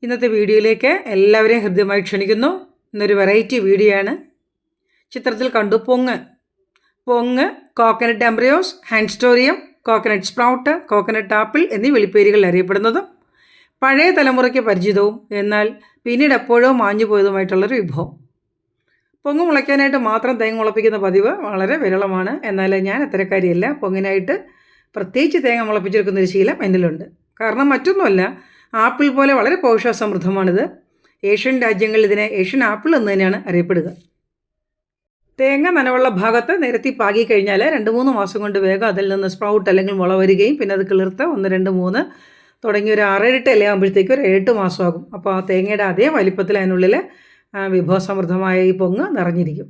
ഇന്നത്തെ വീഡിയോയിലേക്ക് എല്ലാവരെയും ഹൃദ്യമായി ക്ഷണിക്കുന്നു. ഇന്നൊരു വെറൈറ്റി വീഡിയോ ആണ്. ചിത്രത്തിൽ കണ്ടു പൊങ്ങ്, coconut embryos, haustorium, coconut sprout, coconut apple എന്നീ വിളിപ്പേരുകളിൽ അറിയപ്പെടുന്നതും പഴയ തലമുറയ്ക്ക് പരിചിതവും എന്നാൽ പിന്നീട് എപ്പോഴോ മാഞ്ഞു പോയതുമായിട്ടുള്ളൊരു വിഭവം. പൊങ്ങ് മുളയ്ക്കാനായിട്ട് മാത്രം തേങ്ങ മുളപ്പിക്കുന്ന പതിവ് വളരെ വിരളമാണ്. എന്നാൽ ഞാൻ അത്തരക്കാരിയല്ല. പൊങ്ങിനായിട്ട് പ്രത്യേകിച്ച് തേങ്ങ മുളപ്പിച്ചെടുക്കുന്നൊരു ശീലം എന്നിലുണ്ട്. കാരണം മറ്റൊന്നുമല്ല, ആപ്പിൾ പോലെ വളരെ പോഷകസമൃദ്ധമാണിത്. ഏഷ്യൻ രാജ്യങ്ങളിൽ ഇതിനെ ഏഷ്യൻ ആപ്പിൾ എന്ന് തന്നെയാണ് അറിയപ്പെടുക. തേങ്ങ നനവുള്ള ഭാഗത്ത് നിരത്തി പാകി കഴിഞ്ഞാൽ 2-3 മാസം കൊണ്ട് വേഗം അതിൽ നിന്ന് സ്പ്രൗട്ട് അല്ലെങ്കിൽ മുള വരികയും പിന്നെ അത് കിളിർത്ത് 1, 2, 3 തുടങ്ങി ഒരു 6-8 ഇലയാകുമ്പോഴത്തേക്ക് ഒരു 8 മാസമാകും. അപ്പോൾ ആ തേങ്ങയുടെ അതേ വലിപ്പത്തിൽ അതിനുള്ളിൽ വിഭവസമൃദ്ധമായ ഈ പൊങ്ങ് നിറഞ്ഞിരിക്കും.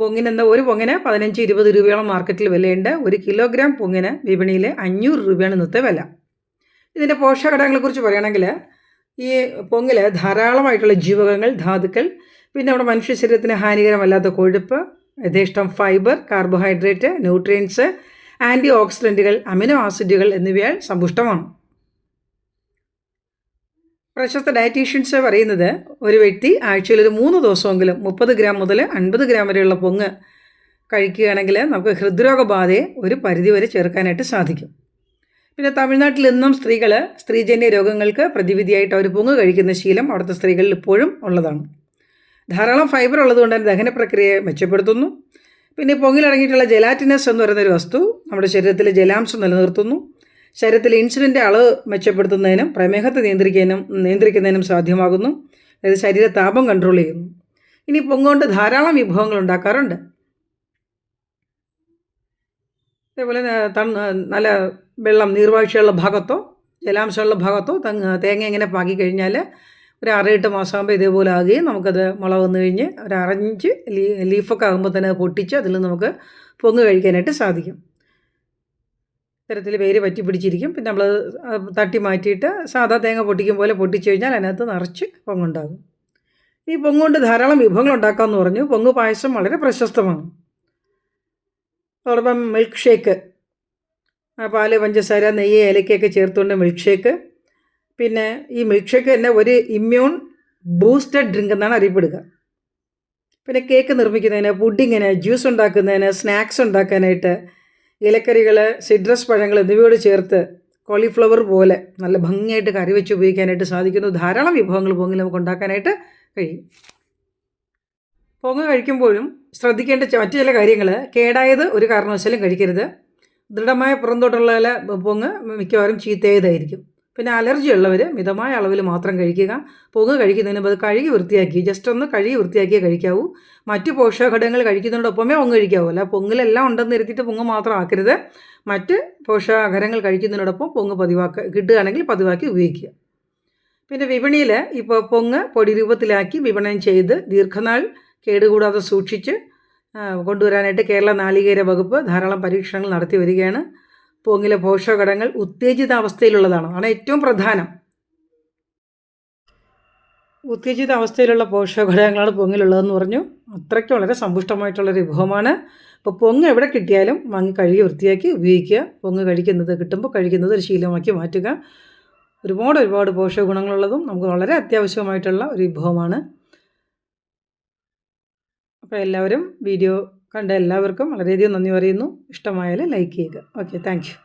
പൊങ്ങിനെന്താ ഒരു പൊങ്ങിന് 15-20 രൂപയോളം മാർക്കറ്റിൽ വിലയുണ്ട്. 1 കിലോഗ്രാം പൊങ്ങിന് വിപണിയിൽ 500 രൂപയാണ് ഇന്നത്തെ വില. ഇതിൻ്റെ പോഷകഘടകങ്ങളെക്കുറിച്ച് പറയുകയാണെങ്കിൽ ഈ പൊങ്ങിൽ ധാരാളമായിട്ടുള്ള ജീവകങ്ങൾ, ധാതുക്കൾ, പിന്നെ നമ്മുടെ മനുഷ്യ ശരീരത്തിന് ഹാനികരമല്ലാത്ത കൊഴുപ്പ്, യഥേഷ്ടം ഫൈബർ, കാർബോഹൈഡ്രേറ്റ്, ന്യൂട്രിയൻസ്, ആൻറ്റി ഓക്സിഡൻറ്റുകൾ, അമിനോ ആസിഡുകൾ എന്നിവയാൽ സമ്പുഷ്ടമാണ്. പ്രശസ്ത ഡയറ്റീഷ്യൻസ് പറയുന്നത് ഒരു വ്യക്തി ആഴ്ചയിൽ ഒരു 3 ദിവസമെങ്കിലും 30 ഗ്രാം മുതൽ 50 ഗ്രാം വരെയുള്ള പൊങ്ങ് കഴിക്കുകയാണെങ്കിൽ നമുക്ക് ഹൃദ്രോഗബാധയെ ഒരു പരിധിവരെ ചെറുക്കാനായിട്ട് സാധിക്കും. പിന്നെ തമിഴ്നാട്ടിൽ ഇന്നും സ്ത്രീകൾ സ്ത്രീജന്യ രോഗങ്ങൾക്ക് പ്രതിവിധിയായിട്ട് അവർ പൊങ്ങ് കഴിക്കുന്ന ശീലം അവിടുത്തെ സ്ത്രീകളിൽ ഇപ്പോഴും ഉള്ളതാണ്. ധാരാളം ഫൈബർ ഉള്ളതുകൊണ്ട് തന്നെ ദഹന പ്രക്രിയയെ മെച്ചപ്പെടുത്തുന്നു. പിന്നെ പൊങ്ങിലടങ്ങിയിട്ടുള്ള ജെലാറ്റിനസ് എന്ന് പറയുന്നൊരു വസ്തു നമ്മുടെ ശരീരത്തിൽ ജലാംശം നിലനിർത്തുന്നു. ശരീരത്തിൽ ഇൻസുലിൻ്റെ അളവ് മെച്ചപ്പെടുത്തുന്നതിനും പ്രമേഹത്തെ നിയന്ത്രിക്കുന്നതിനും സാധ്യമാകുന്നു. അതായത് ശരീര താപം കൺട്രോൾ ചെയ്യുന്നു. ഇനി പൊങ്ങുകൊണ്ട് ധാരാളം വിഭവങ്ങൾ ഉണ്ടാക്കാറുണ്ട്. അതേപോലെ നല്ല വെള്ളം നീർവാഴ്ചയുള്ള ഭാഗത്തോ ജലാംശമുള്ള ഭാഗത്തോ തേങ്ങ ഇങ്ങനെ പാകി കഴിഞ്ഞാൽ ഒരു 6-8 മാസമാകുമ്പോൾ ഇതേപോലെ ആകുകയും നമുക്കത് മുള വന്നു കഴിഞ്ഞ് ഒരു 6-5 ലീഫൊക്കെ ആകുമ്പോൾ തന്നെ പൊട്ടിച്ച് അതിൽ നമുക്ക് പൊങ്ങ് കഴിക്കാനായിട്ട് സാധിക്കും. ഇത്തരത്തിൽ വേര് പറ്റി പിടിച്ചിരിക്കും. പിന്നെ നമ്മൾ തട്ടി മാറ്റിയിട്ട് സാധാ തേങ്ങ പൊട്ടിക്കും പോലെ പൊട്ടിച്ച് കഴിഞ്ഞാൽ അതിനകത്ത് നിറച്ച് പൊങ്ങുണ്ടാകും. ഈ പൊങ്ങുകൊണ്ട് ധാരാളം വിഭവങ്ങൾ ഉണ്ടാക്കാമെന്ന് പറഞ്ഞു. പൊങ്ങ് പായസം വളരെ പ്രശസ്തമാണ്. അതോടൊപ്പം മിൽക്ക് ഷേക്ക്, പാല്, പഞ്ചസാര, നെയ്യ്, ഏലക്കയൊക്കെ ചേർത്തുകൊണ്ട് മിൽക്ക് ഷേക്ക്. പിന്നെ ഈ മിൽക്ക് ഷേക്ക് തന്നെ ഒരു ഇമ്മ്യൂൺ ബൂസ്റ്റഡ് ഡ്രിങ്ക് എന്നാണ് അറിയപ്പെടുക. പിന്നെ കേക്ക് നിർമ്മിക്കുന്നതിന്, പുഡിങ്ങിന്, ജ്യൂസ് ഉണ്ടാക്കുന്നതിന്, സ്നാക്സ് ഉണ്ടാക്കാനായിട്ട് ഇലക്കറികൾ, സിട്രസ് പഴങ്ങൾ എന്നിവയോട് ചേർത്ത് കോളിഫ്ലവർ പോലെ നല്ല ഭംഗിയായിട്ട് കറി വെച്ച് ഉപയോഗിക്കാനായിട്ട് സാധിക്കുന്നു. ധാരാളം വിഭവങ്ങൾ പൊങ്ങിൽ നമുക്ക് ഉണ്ടാക്കാനായിട്ട് കഴിയും. പൊങ്ങ് കഴിക്കുമ്പോഴും ശ്രദ്ധിക്കേണ്ട മറ്റു ചില കാര്യങ്ങൾ. കേടായത് ഒരു കാരണവശാലും കഴിക്കരുത്. ദൃഢമായ പുറന്തോട്ടുള്ള പൊങ്ങ് മിക്കവാറും ചീത്തയായതായിരിക്കും. പിന്നെ അലർജി ഉള്ളവർ മിതമായ അളവിൽ മാത്രം കഴിക്കുക. പൊങ്ങ് കഴിക്കുന്നതിന് അത് കഴുകി വൃത്തിയാക്കി ഒന്ന് കഴുകി വൃത്തിയാക്കിയേ കഴിക്കാവൂ. മറ്റ് പോഷകഘടകങ്ങൾ കഴിക്കുന്നതിനോടൊപ്പമേ പൊങ്ങ് കഴിക്കാവൂ. അല്ല പൊങ്ങിലെല്ലാം ഉണ്ടെന്ന് ഇരുത്തിയിട്ട് പൊങ്ങ് മാത്രം ആക്കരുത്. മറ്റ് പോഷകാഹാരങ്ങൾ കഴിക്കുന്നതിനോടൊപ്പം പൊങ്ങ് കിട്ടുകയാണെങ്കിൽ പതിവാക്കി ഉപയോഗിക്കുക. പിന്നെ വിപണിയിൽ ഇപ്പോൾ പൊങ്ങ് പൊടി രൂപത്തിലാക്കി വിപണനം ചെയ്ത് ദീർഘനാൾ കേടുകൂടാതെ സൂക്ഷിച്ച് കൊണ്ടുവരാനായിട്ട് കേരള നാളികേര വകുപ്പ് ധാരാളം പരീക്ഷണങ്ങൾ നടത്തി വരികയാണ്. പൊങ്ങിലെ പോഷകഘടകങ്ങൾ ഉത്തേജിത അവസ്ഥയിലുള്ളതാണ്. അതാണ് ഏറ്റവും പ്രധാനം. ഉത്തേജിത അവസ്ഥയിലുള്ള പോഷകഘടകങ്ങളാണ് പൊങ്ങിലുള്ളതെന്ന് പറഞ്ഞു. അത്രയ്ക്ക് വളരെ സമ്പുഷ്ടമായിട്ടുള്ളൊരു വിഭവമാണ്. അപ്പോൾ പൊങ്ങ് എവിടെ കിട്ടിയാലും വാങ്ങി കഴുകി വൃത്തിയാക്കി ഉപയോഗിക്കുക. പൊങ്ങ് കിട്ടുമ്പോൾ കഴിക്കുന്നത് ഒരു ശീലമാക്കി മാറ്റുക. ഒരുപാട് പോഷക ഗുണങ്ങളുള്ളതും നമുക്ക് വളരെ അത്യാവശ്യമായിട്ടുള്ള ഒരു വിഭവമാണ്. അപ്പോൾ എല്ലാവരും വീഡിയോ കണ്ട എല്ലാവർക്കും വളരെയധികം നന്ദി പറയുന്നു. ഇഷ്ടമായാൽ ലൈക്ക് ചെയ്യുക. Okay, thank you.